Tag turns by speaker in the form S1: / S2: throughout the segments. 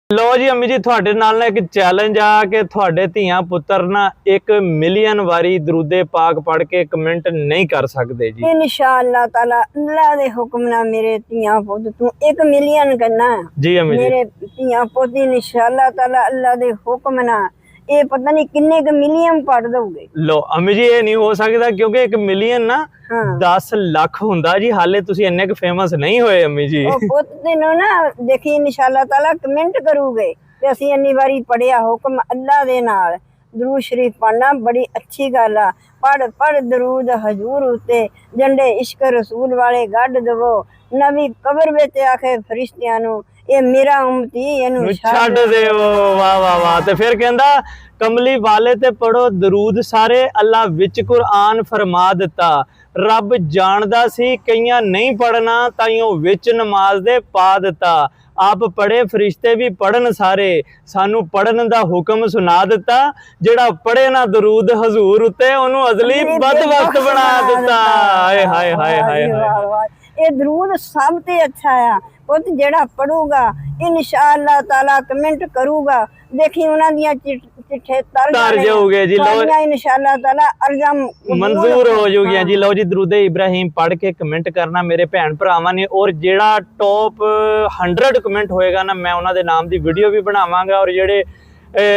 S1: लो जी अम्मी जी थोड़े नाल ना एक चैलेंज आ कि थोड़े धियां पुत्र ना 1 मिलियन वारी दरूदे पाक पढ़ के कमेंट नहीं कर सकते जी।
S2: इंशाअल्लाह ताला अल्लाह दे हुक्म ना मेरे धियां पुत तू 1 मिलियन करना
S1: जी अम्मी जी।
S2: मेरे धियां पुत इंशाअल्लाह ताला अल्लाह दे हुक्म ना ये पता नहीं किन्ने क मिलियन पढ़ दोगे।
S1: लो अम्मी जी ये नहीं हो सकता क्योंकि 1 मिलियन ना 10 लाख हुंदा जी, हाले तुसी इन्ने क फेमस नहीं होए अम्मी जी।
S2: ओ पुत तेनू ना देखी इंशाअल्लाह ताला कमेंट करूगे ते असीं इन्नी बारी पढ़िया हुक्म अल्लाह दे नाल दरूद शरीफ पढ़ना बड़ी अच्छी गल आ। पढ़ पढ़ दरूद हजूर उत्ते जंडे इश्क रसूल वाले गढ़ दवो नबी कबर विच आखे फरिश्तियां नू ये मेरा उम्मती इनू
S1: छड्ड देओ। वाह वाह वाह। ते फिर कहंदा कमली वाले ते पढ़ो दरूद सारे अल्लाह विच कुरान फरमा दिता रब जानदा सी कईयां नहीं पढ़ना ताइयों विच नमाज दे पा दिता आप पढ़े फरिश्ते भी पढ़न सारे सानू पढ़न दा हुक्म सुना दिता जेड़ा पढ़े ना दरूद हजूर उत्ते ओनू अजली बदबख्त बना दिता। हाय हाय हाय हाय
S2: ये दरूद सब ते अच्छा है पुत जेड़ा पढ़ूगा इंशाअल्लाह ताला कमेंट करूगा देखी उन्हां दियां चिट्ठे तर
S1: जाओगे जी। लो
S2: इंशाअल्लाह ताला अर्ज़ा
S1: मंजूर हो जाऊगी जी। लो जी दरूदे इब्राहिम पढ़ के कमेंट करना मेरे भैन भरावां ने और जेड़ा टॉप 100 कमेंट होएगा ना मैं उन्हां दे नाम दी वीडियो भी बनावांगा और जेड़े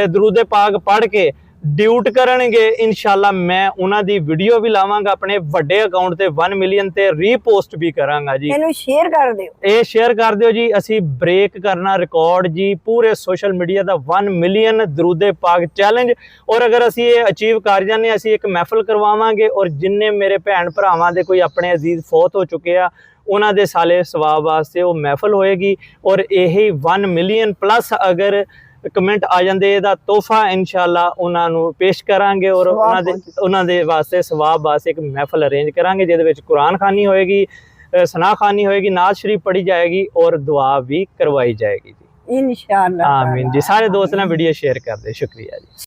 S1: दरूदे पाक पढ़ के ड्यूट करनगे इंशाअल्लाह मैं उन्हां दी वीडियो भी लावांगा अपने वड्डे अकाउंट ते 1 मिलियन ते रीपोस्ट भी करांगा जी।
S2: इनू शेयर कर दियो
S1: ये शेयर कर दियो जी। असी ब्रेक करना रिकॉर्ड जी पूरे सोशल मीडिया दा 1 मिलियन दरूदे पाक चैलेंज और अगर असी ये अचीव कर जाने असी एक महफिल करवावांगे और जिन्ने मेरे भैन भरावां दे कोई अपने अजीज फौत हो चुके आ उन्हां दे साले सवाब वास्ते वो महफिल होएगी और यही 1 मिलियन प्लस अगर कमेंट आ जाते इहदा तोहफा इंशाअल्लाह उन्हां नू पेश करांगे और उन्हां दे वास्ते सवाब वास्ते एक महफिल अरेंज करांगे जिहदे विच कुरान खानी होएगी सना खानी होएगी नाज शरीफ पढ़ी जाएगी और दुआ भी करवाई जाएगी जी इंशाअल्लाह। आमीन जी। सारे दोस्त ना वीडियो शेयर कर दे। शुक्रिया जी।